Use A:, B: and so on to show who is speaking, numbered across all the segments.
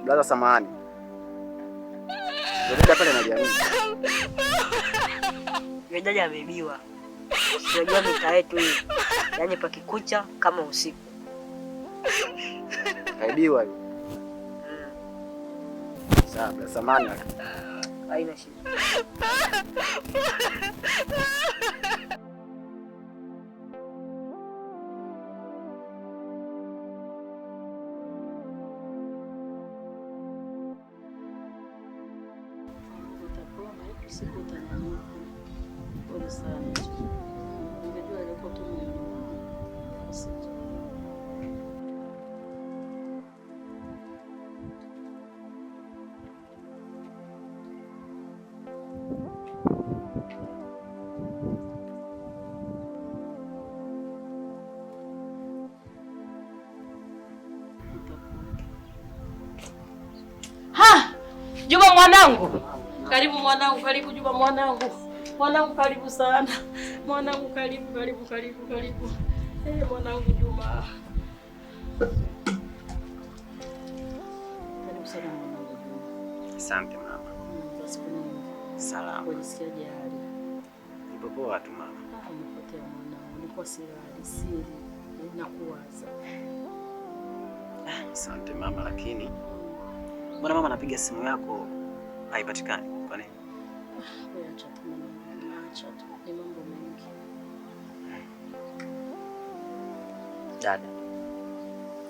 A: Blaza samahani. Ndio pale najiamini.
B: Yeye ameibiwa. Unajua mita yetu hii. Yaani pakikucha kama usiku.
A: Kaibiwa hiyo. Sawa, blaza samahani.
B: Haina shida.
C: Siku utaniamini. Pole sana. Ungejua ilikuwa tu mimi.
D: Juma mwanangu. Karibu mwanangu, karibu Juma mwanangu. Mwanangu karibu sana. Mwanangu karibu. Mwanangu Juma.
C: Karibu sana mwanangu Juma.
A: Asante mama.
C: Basi kuna
A: salama.
C: Unasikiaje hali?
A: Nipo poa tu mama.
C: Nipotea mwanangu. Nilikuwa siri nakuwaza.
A: Asante mama, lakini mbona mama anapiga simu yako haipatikani? Kwa nini?
C: Acha tu mwanangu. Acha tu. Ni mambo mengi.
A: Dada.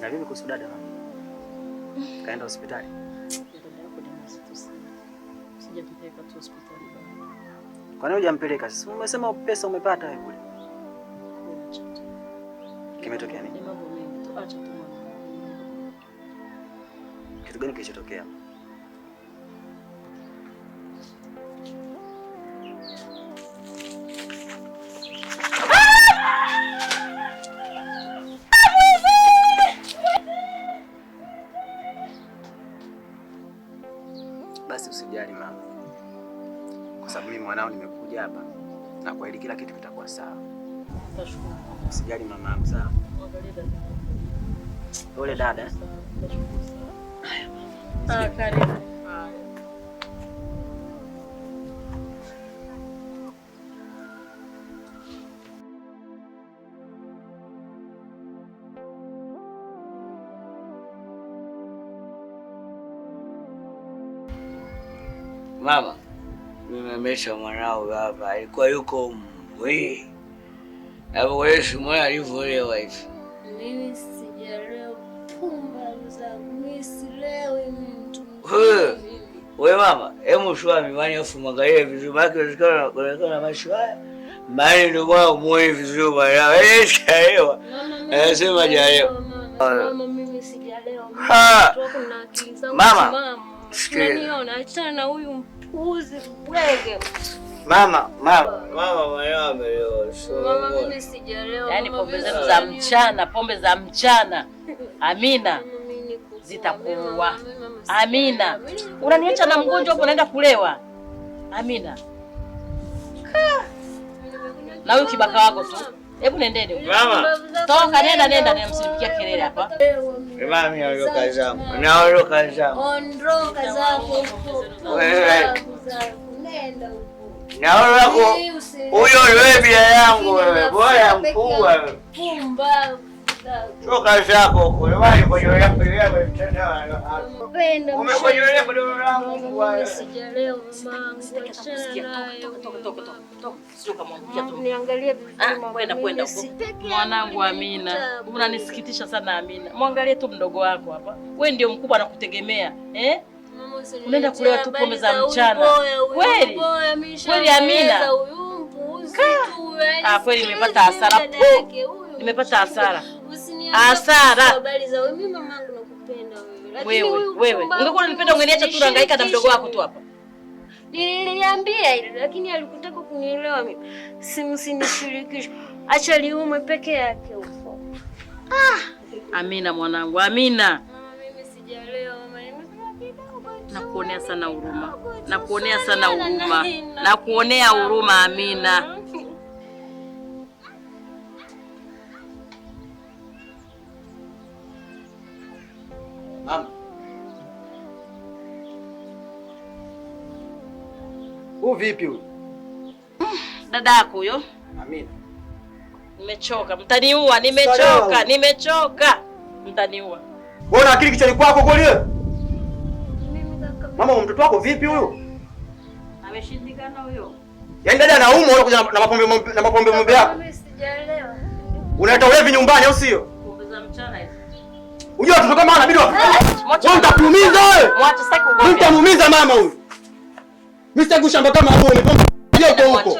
A: Na vipi kuhusu dada mama? Kaenda hospitali?
C: Dada yako ni mzito sana. Sijampeleka tu hospitali bado.
A: Kwa nini hujampeleka? Sasa umesema pesa umepata wewe kule.
C: Acha tu.
A: Kimetokea nini?
C: Ni mambo mengi tu. Acha tu mwanangu.
A: Kitu gani kilichotokea? Basi usijali mama, kwa sababu mimi mwanao nimekuja hapa na kwa hili kila kitu kitakuwa sawa.
C: Nashukuru.
A: Usijali mama yangu, sawa? Pole dada.
D: Karibu.
E: Mama, nimemesha mwanao hapa, alikuwa yuko mbwi. Hapo kwa Yesu mwana alivyolewa hivi.
F: Mimi sijaelewa pumba zangu. Mimi sielewi mtu.
E: Wewe mama, hebu shua miwani afu mwangalie vizuri baki unaonekana macho haya. Mali ndio kwa muone vizuri bwana. Wewe sielewa. Anasema hajaelewa.
F: Mama, mimi sijaelewa. Kuna akili zangu.
E: Mama.
F: Unaniona achana na huyu mpuzi bwege.
E: Mama mwanao amelewa.
F: Mama, mimi sijaelewa.
D: Yaani pombe za mchana. Amina. Zitakuua. Amina. Unaniacha na mgonjwa hapo naenda kulewa. Amina. Na huyu kibaka wako tu. Hebu nendeni.
E: Mama.
D: Toka nenda msinipikia kelele hapa.
E: Mama mimi naondoka zangu. Naondoka zangu.
F: Ondoka zako.
E: Wewe.
F: Nenda huko.
E: Naona huyo wewe bia yangu wewe. Bora mkubwa.
F: Pumba.
E: Toka zako huko. Wewe kujolea wewe mtandao.
F: Penda.
E: Umekojolea bado langu wewe.
F: Sijaelewa mamangu.
D: Toka. Sio kama mkia tu.
F: Niangalie vizuri mama.
D: Kwenda huko. Mwanangu Amina. Unanisikitisha sana Amina. Muangalie tu mdogo wako hapa. Wewe ndio mkubwa anakutegemea. Unaenda kulewa tu pombe za mchana. Kweli? Kweli Amina? Kweli nimepata hasara. Nimepata hasara. Hasara.
F: Habari za mimi mamangu nakupenda wewe.
D: Wewe. Ungekuwa unanipenda ungeniacha tu nahangaika na mdogo wako tu hapa.
F: Niliambia ile lakini alikutaka kunielewa mimi. Simsinishirikishe. Acha liume peke yake huko.
D: Amina mwanangu, Amina.
F: Mama, mimi sijaelewa mama.
D: Nakuonea sana huruma. Nakuonea huruma Amina.
A: Mama. Huyu vipi huyu?
D: Dada yako huyo.
A: Amina.
D: Nimechoka, mtaniua, nimechoka. Mtaniua.
A: Wewe una akili kichwani kwako kweli wewe? Mama, mtoto wako vipi huyu?
D: Ameshindikana huyo.
A: Yaani dada anaumwa unakuja na mapombe yako.
F: Mimi sijaelewa.
A: Unaleta ulevi nyumbani au sio?
D: Pombe za mchana hizo.
A: Unajua watoto kama anabidi wewe utakuumiza wewe.
D: Mwache sasa kugombea.
A: Mimi nitamuumiza mama huyu. Mimi sitaki ushamba kama huo, umepomba huko.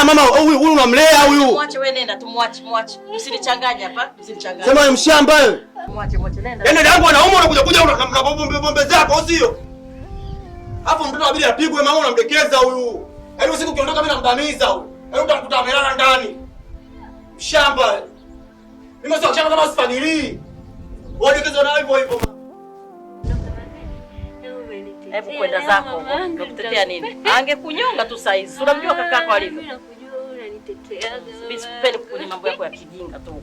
A: Mama huyu unamlea huyu.
D: Mwache wewe, nenda tumwache. Usinichanganye hapa, usinichanganye.
A: Sema wewe mshamba wewe.
D: Mwache nenda.
A: Yaani dangu anaumwa unakuja na pombe zako au sio? Hapo mtoto inabidi apigwe, mama unamdekeza huyu. Yaani usiku ukiondoka mimi nambamiza huyu. Yaani utakuta amelala ndani. Mshamba. Mimi sio shamba kama sifadhili. Wadekeza na hivyo.
D: Hebu kwenda zako. Nakutetea nini? Angekunyonga tu saa hizi. Unamjua kaka yako alivyo.
F: Nakujua unanitetea.
D: Mimi sipendi kwenye mambo yako ya kijinga tu.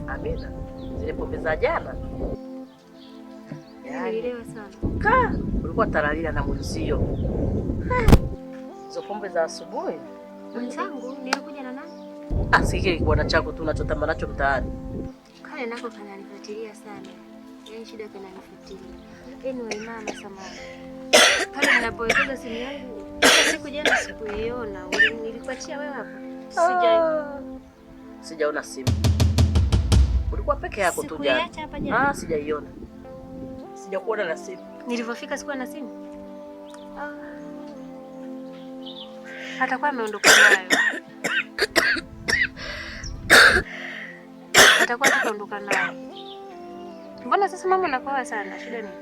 D: Amina. Zile pombe za jana.
F: Nielewa sana.
D: Ulikuwa talalila na mwenzio. Hizo pombe za asubuhi.
F: Mwenzangu nilikuja na nani?
D: Sikiki bwana chako tu unachotamba nacho mtaani.
F: Kale nako kananifuatilia sana. Yaani shida kananifuatilia. Anyway mama samahani. Pale ninapoeleza simu yangu, siku jana sikuiona. Nilikuachia wewe hapo.
D: Sijaona simu. Ulikuwa peke yako tu jana.
F: Sikuiacha hapa jana.
D: Sijaiona. Sijakuona na simu.
F: Nilivyofika sikuwa na simu. Atakuwa ameondoka nayo. Atakuwa ataondoka nayo. Mbona sasa mama nakoa sana? Shida nini?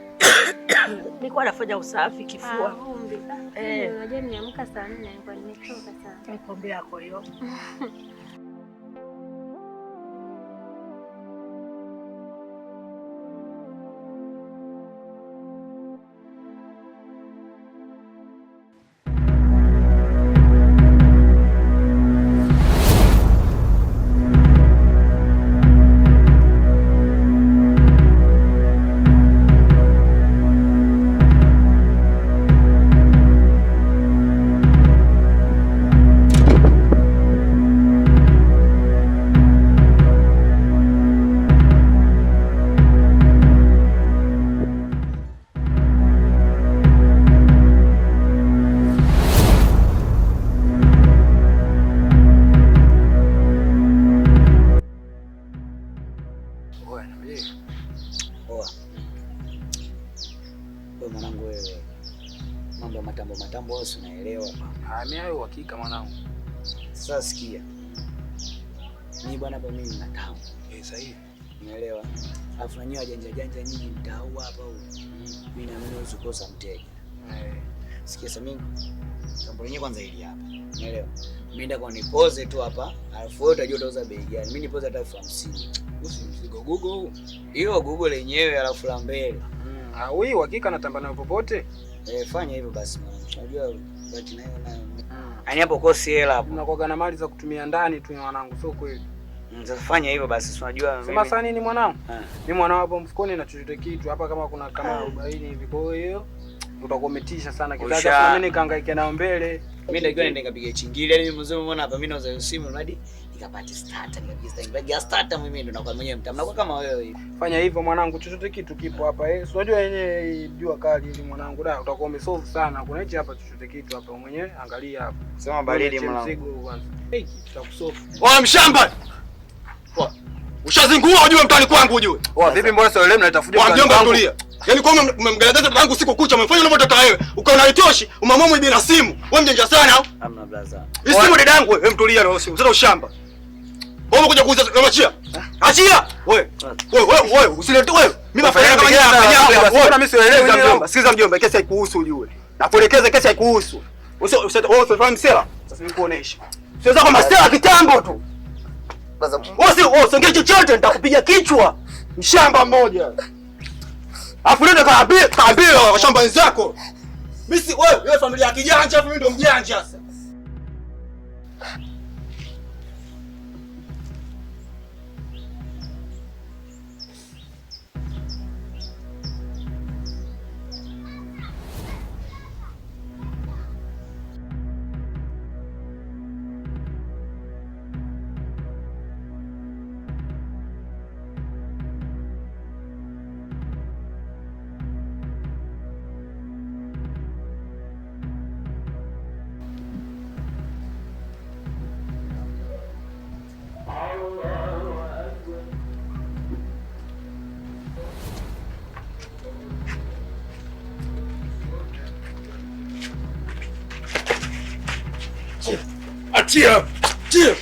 D: Nilikuwa nafanya usafi kifua.
F: Unajua niamka saa 4 nilikuwa nimechoka sana.
D: Ni pombe yako hiyo.
E: Wewe mwanangu wewe. Mambo ya matambo wewe unaelewa.
A: Mimi hayo hakika mwanangu.
E: Sasa sikia. Mimi bwana hapa mimi nina tamu.
A: Sahihi.
E: Unaelewa? Alafu nanyoa janja nyinyi mtau hapa huko. Mimi naamini usikosa mteja. Sikia sasa mimi. Jambo lenyewe kwanza hili hapa. Unaelewa? Mimi nenda kwa nipoze tu hapa. Alafu wewe utajua utauza bei gani. Mimi nipoze hata 50.
A: Mzigo Google huu.
E: Hiyo Google lenyewe alafu la mbele.
A: Huyu hakika natamba nayo popote.
E: Fanya hivyo basi mwanangu. Unajua bati nayo. Yaani hapo kosi hela hapo.
A: Unakuwa na mali za kutumia ndani tu mwanangu, sio kweli.
E: Sasa fanya hivyo basi, unajua
A: sema sana nini mwanangu? Mimi mwanao hapo mfukoni na chochote kitu hapa kama kuna kama 40 hivi. Kwa hiyo utakometisha sana kizazi kwa mimi nikahangaika nao mbele.
E: Mimi ndio niende nikapiga chingili. Yaani mimi mzee umeona hapa mimi nauza simu hadi nikapata starter, nikapiga starter mimi ndo nakuwa mwenyewe mtamu. Nakuwa kama wewe hivi.
A: Fanya hivyo mwanangu, chochote kitu kipo hapa. Unajua yenyewe jua kali ili mwanangu da utakuwa umesolve sana. Kuna hichi hapa chochote kitu hapa mwenyewe angalia hapa.
E: Sema baridi mwanangu.
A: Mzigo kwanza. Hiki tutakusolve. Oa mshamba. Ushazingua ujue mtani kwangu ujue.
E: Vipi mbona sio leo mnatafuta
A: kwa mjomba tulia. Yaani kwa umemgaragaza tangu siku kucha umefanya unavyotaka wewe. Ukaona haitoshi, umeamua mwibe na simu. Wewe mjanja sana au?
E: Hamna blaza.
A: Hii simu dadangu wewe mtulia na simu. Sasa ushamba. Wewe umekuja kuuza achia. Achia. Wewe usilete wewe. Mimi nafanya kama nyama. Wewe mimi sielewi mjomba. Sikiza mjomba, kesi haikuhusu ujue. Nakuelekeza kesi haikuhusu. Wewe usifahamu sela. Sasa nikuonesha. Siweza kama sela kitambo tu. Wewe usongee chochote nitakupiga kichwa. Mshamba mmoja. Afu nenda kaambie washamba wenzako. Mimi si wewe familia ya kijanja, afu mimi ndo mjanja sasa. Achia! Achia!